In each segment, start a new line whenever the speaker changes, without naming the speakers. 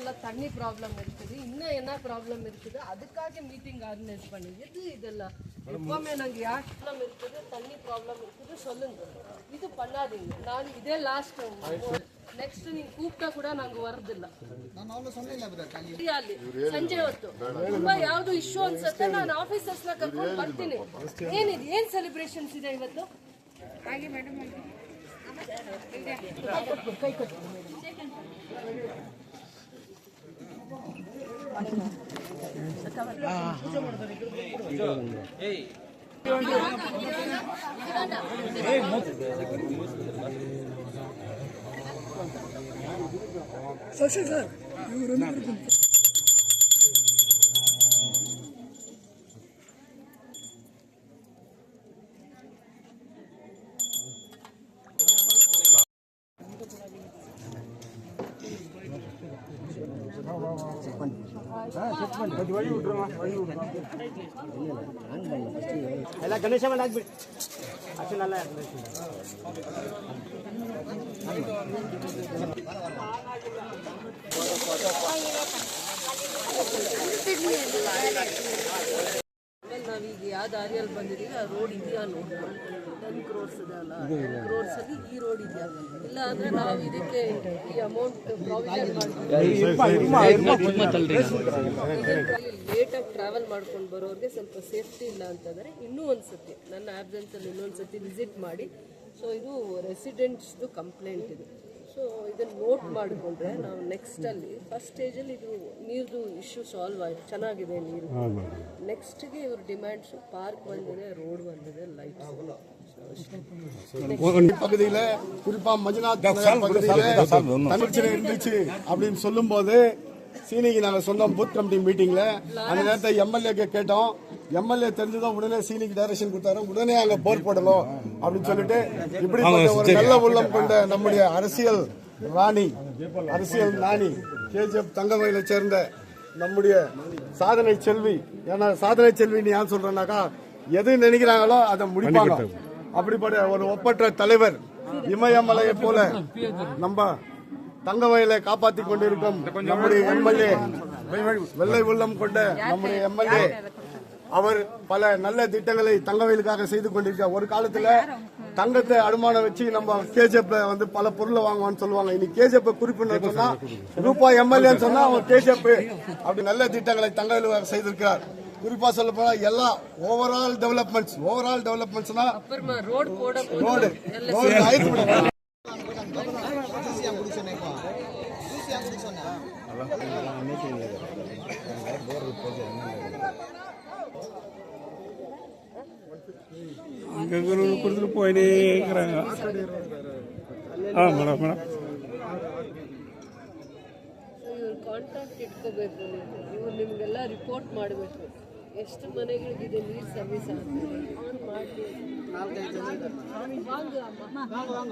ஏரியாவில் தண்ணி ப்ராப்ளம் இருக்குது, இன்னும் என்ன ப்ராப்ளம் இருக்குது, அதுக்காக மீட்டிங் ஆர்கனைஸ் பண்ணி இதெல்லாம் எப்பவுமே நாங்கள் யார் ப்ராப்ளம் இருக்குது, தண்ணி ப்ராப்ளம் இருக்குது சொல்லுங்க, இது பண்ணாதீங்க. நான் இதே லாஸ்ட் ನೆಕ್ಸ್ಟ್ ನೀವು ಕೂಗ್ತಾ ಕೂಡ ನಂಗೆ ವರದಿಲ್ಲ. ಸಂಜೆ ಹೊತ್ತು ತುಂಬಾ ಯಾವ್ದು ಇಶ್ಯೂ ಅನ್ಸುತ್ತೆ, ನಾನು ಆಫೀಸರ್ಸ್ನ ಕರ್ಕೊಂಡು ಬರ್ತೀನಿ. ಏನಿದೆ, ಏನ್ ಸೆಲೆಬ್ರೇಷನ್ಸ್ ಇದೆ ಇವತ್ತು? ಹಾಗೆ ಮೇಡಮ್ ಕೈ ಕೊಟ್ಟು ಶಶಿ ಸರ್ ಇವರೊಂದು
ಎಲ್ಲ ಗಣೇಶ ಮೇಲೆ ಹಾಕ್ಬಿಟ್ಟು ಅಷ್ಟು ನಲ್ಲ
ನಾವೀಗ ಯಾವ ದಾರಿಯಲ್ಲಿ ಬಂದಿದ್ದೀವಿ ಆ ರೋಡ್ ಇದೆಯಾ ನೋಡ್ಕೊಂಡು 10 crores ಇದೆಯಲ್ಲ, 10 crores ಅಲ್ಲಿ ಈ ರೋಡ್ ಇದೆಯಾ ಇಲ್ಲ ಅಂದ್ರೆ ನಾವು ಇದಕ್ಕೆ ಈ ಅಮೌಂಟ್ ಪ್ರಾವಿಷನ್ ಲೇಟಾಗಿ ಟ್ರಾವೆಲ್ ಮಾಡ್ಕೊಂಡು ಬರೋರಿಗೆ ಸ್ವಲ್ಪ ಸೇಫ್ಟಿ ಇಲ್ಲ ಅಂತಂದರೆ ಇನ್ನೂ ಒಂದ್ಸತಿ ನನ್ನ ಆಬ್ಸೆನ್ಸಲ್ಲಿ ಇನ್ನೊಂದ್ಸತಿ ವಿಸಿಟ್ ಮಾಡಿ. ಸೊ ಇದು ರೆಸಿಡೆಂಟ್ಸ್ದು ಕಂಪ್ಲೇಂಟ್ ಇದು. ಸೊ ಇದನ್ನು ನೋಟ್ ಮಾಡಿಕೊಂಡ್ರೆ ನಾವು ನೆಕ್ಸ್ಟಲ್ಲಿ ಫಸ್ಟ್ ಸ್ಟೇಜಲ್ಲಿ ಇದು ನೀರ್ದು ಇಶ್ಯೂ ಸಾಲ್ವ್ ಆಯಿತು, ಚೆನ್ನಾಗಿದೆ ನೀರು. ನೆಕ್ಸ್ಟ್ಗೆ ಇವ್ರ ಡಿಮ್ಯಾಂಡ್ಸು ಪಾರ್ಕ್ ಬಂದಿದೆ, ரோடு வந்தது, லைட்ஸ்
பகுதியில் குறிப்பாக மஞ்சுநாத் பகுதியில் தமிழ்ச்சினை இருந்துச்சு அப்படின்னு சொல்லும்போது சீனிக்கு நாங்கள் சொன்னோம் பூத் கமிட்டி மீட்டிங்கில். அந்த நேரத்தை எம்எல்ஏக்கு கேட்டோம். எம்எல்ஏ தெரிஞ்சதும் உடனே சீனிக்கு டைரக்ஷன் கொடுத்தாரு, உடனே அங்கே போர் போடணும் அப்படின்னு சொல்லிட்டு இப்படிப்பட்ட ஒரு நல்ல உள்ளம் கொண்ட நம்முடைய அரசியல் நாணி கேஜிஎஃப் தங்கவயலை சேர்ந்த நம்முடைய சாதனை செல்வி. ஏன்னா சாதனை செல்வின்னு ஏன் சொல்றேன்னாக்கா எது நினைக்கிறாங்களோ அதை முடிப்பாங்க. அப்படிப்பட்ட ஒரு ஒப்பற்ற தலைவர் இமயமலையை போல நம்ம தங்கவயலை காப்பாற்றி கொண்டிருக்கும் நம்முடைய எம்எல்ஏ, வெள்ளை உள்ளம் கொண்ட நம்முடைய எம்எல்ஏ, அவர் பல நல்ல திட்டங்களை தங்கவயலுக்காக செய்து கொண்டிருக்கார். ஒரு காலத்துல தங்கத்தை அடமானம் வச்சு நம்ம கேஜிஎஃப்ல வந்து பல பொருளை வாங்குவான்னு சொல்லுவாங்க. இன்னைக்கு கேஜிஎஃப் குறிப்பிட்டு சொன்னா ரூபாய் எம்எல்ஏன்னு சொன்னா அவங்க கேஜிஎஃப் அப்படி நல்ல திட்டங்களை தங்கவயலுக்காக செய்திருக்கிறார். குறிப்பா சொல்ல போனா எல்லா ஓவரால் டெவலப்மெண்ட்ஸ்னா ரோடு
கொடுத்துட்டு போயிட்டே இருக்கிறாங்க. ಮೇಡಮ್
ಕಾಂಟ್ರಾಕ್ಟ್ ಇಟ್ಕೋಬೇಕು, ಇವ್ರು ನಿಮಗೆಲ್ಲ ರಿಪೋರ್ಟ್ ಮಾಡಬೇಕು, ಎಷ್ಟು ಮನೆಗಳಿಗಿದೆ ನೀರು ಸರ್ವಿಸ್ ಆಗ್ತದೆ ಅವ್ರು ಮಾಡಿ. 4-5 ಜನ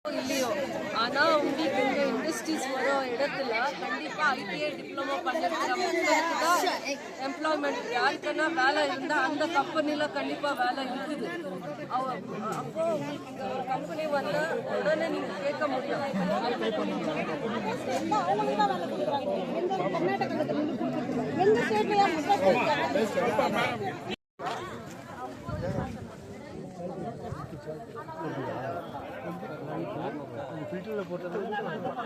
இல்லையோ ஆனா உங்களுக்கு இந்த இண்டஸ்ட்ரீஸ் வர இடத்துல கண்டிப்பா ஐடிஐ டிப்ளமோ பண்ணிருக்கிற மக்களுக்கு தான் எம்ப்ளாய்மெண்ட். யாருக்குன்னா வேலை இருந்தா அந்த கம்பெனில கண்டிப்பா வேலை இருக்குது. அப்போ உங்களுக்கு ஒரு கம்பெனி வந்தா உடனே நீங்க கேட்க முடியும்.
ஃபில்டர்ல போட்டது நல்லா இருக்கும்.